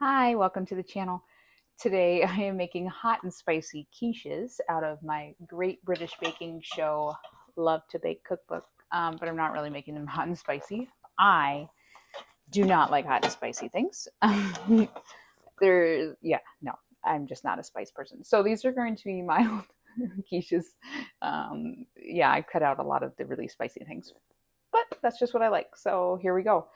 Hi, welcome to the channel. Today I am making hot and spicy quiches out of my Great British Baking Show Love to Bake cookbook, but I'm not really making them hot and spicy. I do not like hot and spicy things. No, I'm just not a spice person. So these are going to be mild quiches. I cut out a lot of the really spicy things, but that's just what I like. So here we go.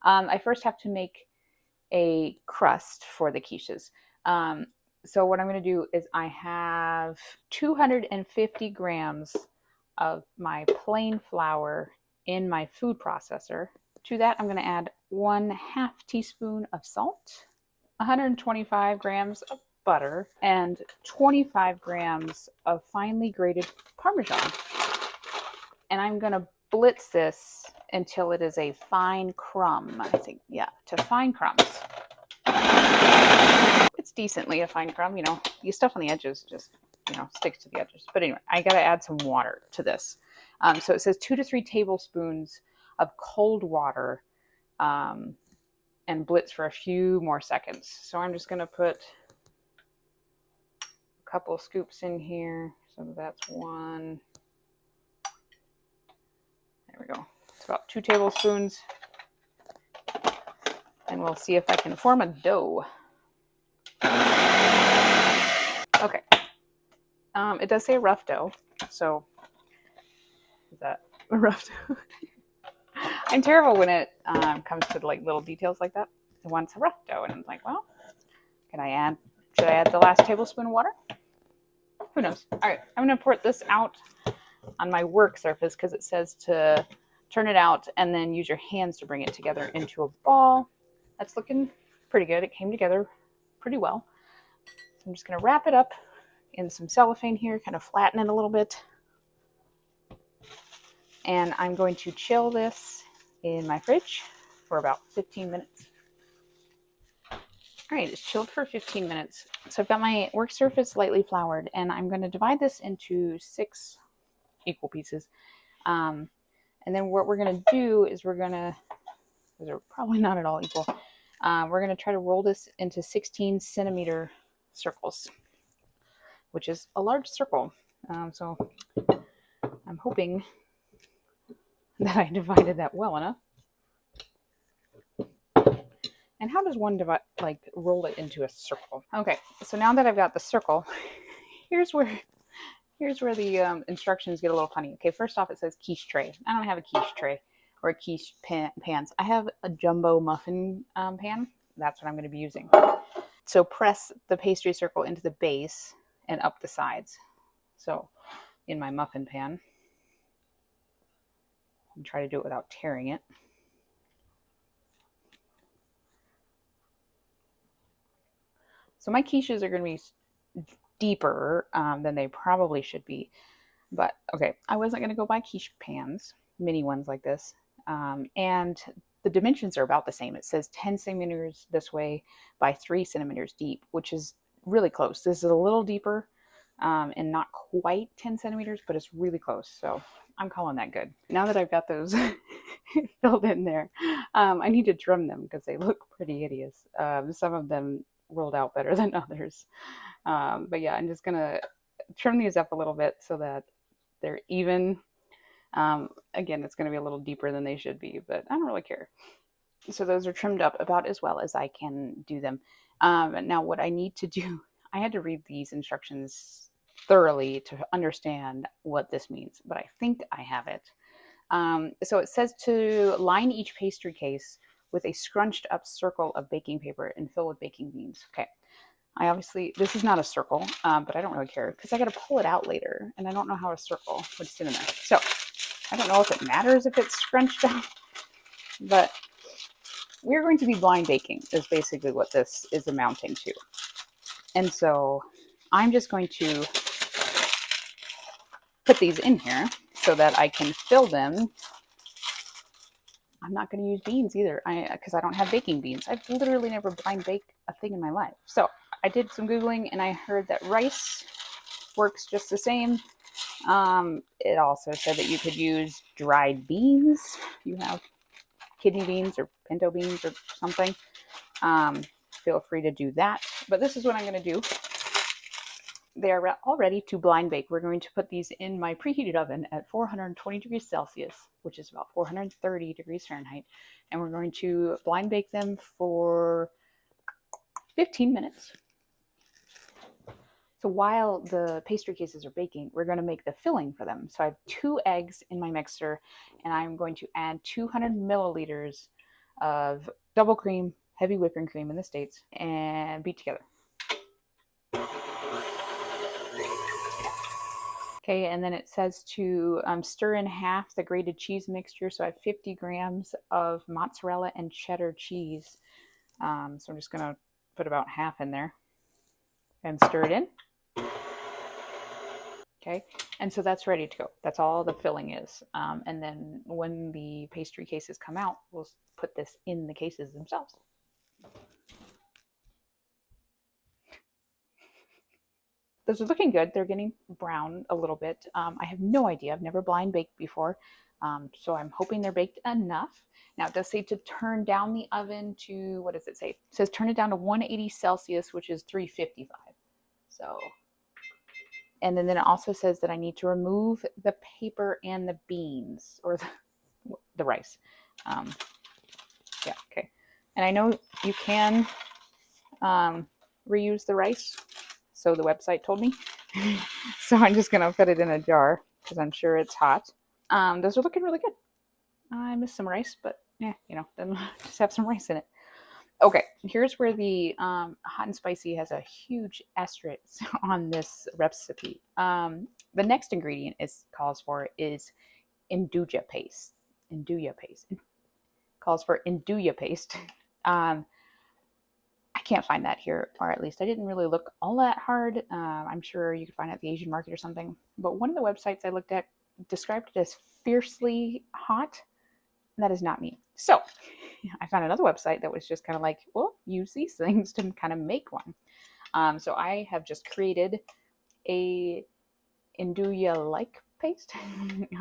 I first have to make a crust for the quiches. So what I'm going to do is I have 250 grams of my plain flour in my food processor. To that, I'm going to add 1/2 teaspoon of salt, 125 grams of butter, and 25 grams of finely grated Parmesan. And I'm going to blitz this until it is a fine crumb, I think. Yeah, to fine crumbs. It's decently a fine crumb, you stuff on the edges, just, sticks to the edges. But anyway, I got to add some water to this. So it says 2 to 3 tablespoons of cold water and blitz for a few more seconds. So I'm just going to put a couple of scoops in here. So that's one. There we go. It's about 2 tablespoons. And we'll see if I can form a dough. Okay. It does say rough dough. So is that a rough dough? I'm terrible when it comes to like little details like that. It wants a rough dough, and I'm like, well, should I add the last tablespoon of water? Who knows? All right, I'm going to pour this out on my work surface because it says to turn it out and then use your hands to bring it together into a ball. That's looking pretty good. It came together pretty well. So I'm just going to wrap it up in some cellophane here, kind of flatten it a little bit. And I'm going to chill this in my fridge for about 15 minutes. All right, it's chilled for 15 minutes. So I've got my work surface lightly floured, and I'm going to divide this into 6 equal pieces. And then what we're going to do is these are probably not at all equal. We're going to try to roll this into 16 centimeter circles, which is a large circle. So I'm hoping that I divided that well enough. And how does one roll it into a circle? Okay, so now that I've got the circle, here's where the instructions get a little funny. Okay, first off, it says quiche tray. I don't have a quiche tray or a quiche pans. I have a jumbo muffin pan. That's what I'm going to be using. So press the pastry circle into the base and up the sides. So in my muffin pan, and try to do it without tearing it. So my quiches are going to be deeper than they probably should be. But okay, I wasn't going to go buy quiche pans, mini ones like this. And the dimensions are about the same. It says 10 centimeters this way by 3 centimeters deep, which is really close. This is a little deeper and not quite 10 centimeters, but it's really close. So I'm calling that good. Now that I've got those filled in there, I need to trim them because they look pretty hideous. Some of them rolled out better than others. But yeah, I'm just going to trim these up a little bit so that they're even. Again, it's going to be a little deeper than they should be, but I don't really care. So those are trimmed up about as well as I can do them. Now what I need to do, I had to read these instructions thoroughly to understand what this means, but I think I have it. So it says to line each pastry case with a scrunched up circle of baking paper and fill with baking beans. Okay. This is not a circle, but I don't really care because I got to pull it out later and I don't know how a circle would sit in there. So I don't know if it matters if it's scrunched out, but we're going to be blind baking is basically what this is amounting to. And so I'm just going to put these in here so that I can fill them. I'm not going to use beans either because I don't have baking beans. I've literally never blind baked a thing in my life. So I did some Googling and I heard that rice works just the same. It also said that you could use dried beans. You have kidney beans or pinto beans or something. feel free to do that. But this is what I'm going to do. They are all ready to blind bake. We're going to put these in my preheated oven at 420 degrees Celsius, which is about 430 degrees Fahrenheit. And we're going to blind bake them for 15 minutes. So while the pastry cases are baking, we're going to make the filling for them. So I have 2 eggs in my mixer, and I'm going to add 200 milliliters of double cream, heavy whipping cream in the States, and beat together. Okay, and then it says to stir in half the grated cheese mixture. So I have 50 grams of mozzarella and cheddar cheese. So I'm just going to put about half in there and stir it in. Okay, and so that's ready to go. That's all the filling is. And then when the pastry cases come out, we'll put this in the cases themselves. Those are looking good. They're getting brown a little bit. I have no idea. I've never blind baked before. So I'm hoping they're baked enough. Now it does say to turn down the oven to, what does it say? It says turn it down to 180 Celsius, which is 355. So, and then it also says that I need to remove the paper and the beans, or the rice. Yeah, okay. And I know you can reuse the rice. So the website told me. So I'm just going to put it in a jar because I'm sure it's hot. Those are looking really good. I miss some rice, but yeah, then just have some rice in it. Okay, here's where the hot and spicy has a huge asterisk on this recipe. The next ingredient calls for is nduja paste. Nduja paste. Calls for nduja paste. I can't find that here, or at least I didn't really look all that hard. I'm sure you could find it at the Asian market or something. But one of the websites I looked at described it as fiercely hot. That is not me. So I found another website that was just kind of like, well, use these things to kind of make one. So I have just created a nduja-like paste.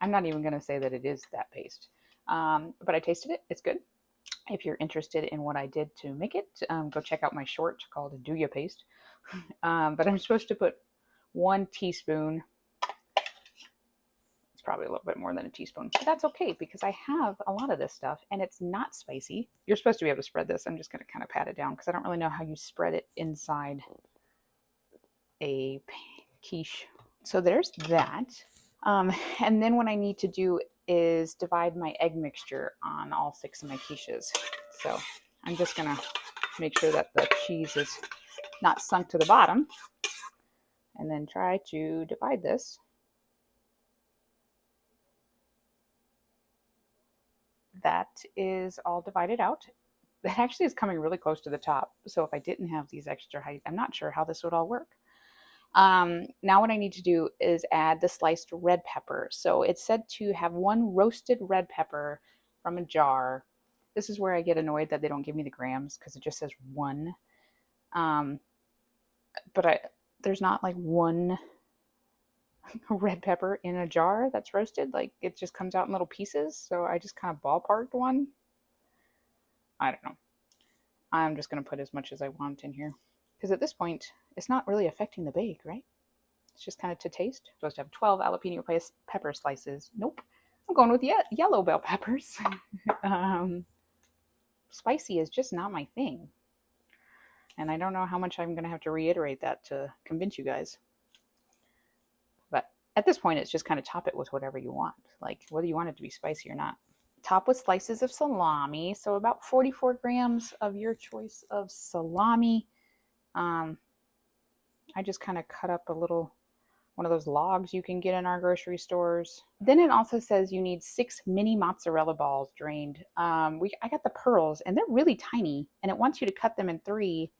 I'm not even going to say that it is that paste. But I tasted it. It's good. If you're interested in what I did to make it, go check out my short called nduja paste. But I'm supposed to put 1 teaspoon. It's probably a little bit more than a teaspoon, but that's okay because I have a lot of this stuff and it's not spicy. You're supposed to be able to spread this. I'm just going to kind of pat it down because I don't really know how you spread it inside a quiche. So there's that. And then what I need to do is divide my egg mixture on all 6 of my quiches. So I'm just going to make sure that the cheese is not sunk to the bottom, and then try to divide this. That is all divided out. That actually is coming really close to the top. So if I didn't have these extra height, I'm not sure how this would all work. Now what I need to do is add the sliced red pepper. So it's said to have 1 roasted red pepper from a jar. This is where I get annoyed that they don't give me the grams because it just says 1. But there's not like 1 red pepper in a jar that's roasted. Like it just comes out in little pieces. So I just kind of ballparked 1. I don't know. I'm just going to put as much as I want in here. Because at this point, it's not really affecting the bake, right? It's just kind of to taste. Supposed to have 12 jalapeno pepper slices. Nope. I'm going with yellow bell peppers. Spicy is just not my thing. And I don't know how much I'm going to have to reiterate that to convince you guys. But at this point, it's just kind of top it with whatever you want. Like whether you want it to be spicy or not. Top with slices of salami. So about 44 grams of your choice of salami. I just kind of cut up one of those logs you can get in our grocery stores. Then it also says you need 6 mini mozzarella balls drained. I got the pearls and they're really tiny, and it wants you to cut them in 3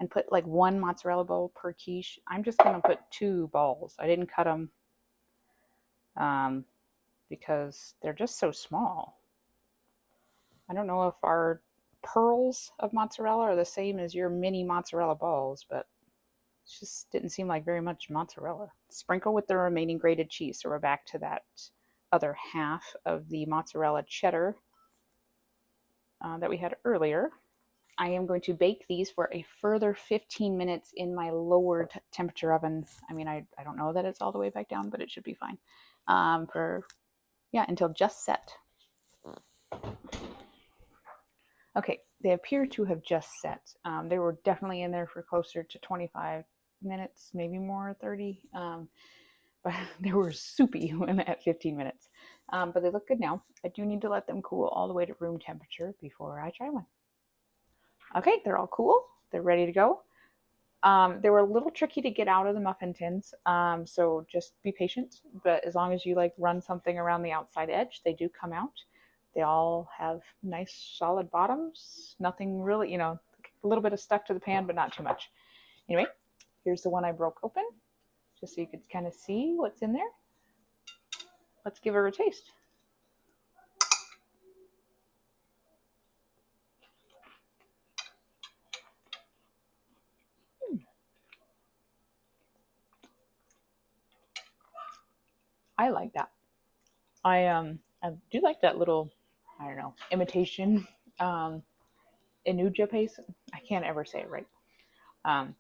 and put like 1 mozzarella ball per quiche. I'm just going to put 2 balls. I didn't cut them because they're just so small. I don't know if our pearls of mozzarella are the same as your mini mozzarella balls, but it just didn't seem like very much mozzarella. Sprinkle with the remaining grated cheese. So we're back to that other half of the mozzarella cheddar that we had earlier. I am going to bake these for a further 15 minutes in my lowered temperature oven. I mean, I don't know that it's all the way back down, but it should be fine. Until just set. Okay, they appear to have just set. They were definitely in there for closer to 25 minutes, maybe more, 30. But they were soupy at 15 minutes. But they look good now. I do need to let them cool all the way to room temperature before I try one. Okay, they're all cool. They're ready to go. They were a little tricky to get out of the muffin tins, so just be patient. But as long as you like run something around the outside edge, they do come out. They all have nice solid bottoms. Nothing really, a little bit of stuck to the pan, but not too much. Anyway, here's the one I broke open, just so you could kind of see what's in there. Let's give her a taste. I like that. I do like that little, I don't know, imitation Enuja paste. I can't ever say it right. Um,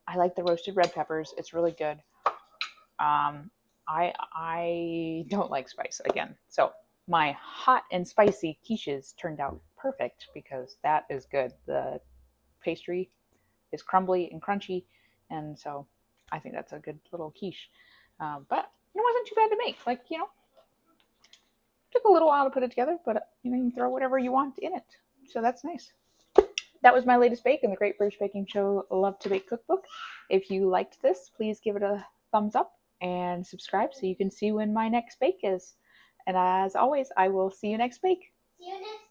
I like the roasted red peppers. It's really good. I don't like spice again, so my hot and spicy quiches turned out perfect because that is good. The pastry is crumbly and crunchy, and so I think that's a good little quiche. But it wasn't too bad to make. Like, took a little while to put it together, but you can throw whatever you want in it. So that's nice. That was my latest bake in the Great British Baking Show Love to Bake Cookbook. If you liked this, please give it a thumbs up and subscribe so you can see when my next bake is. And as always, I will see you next bake. See you next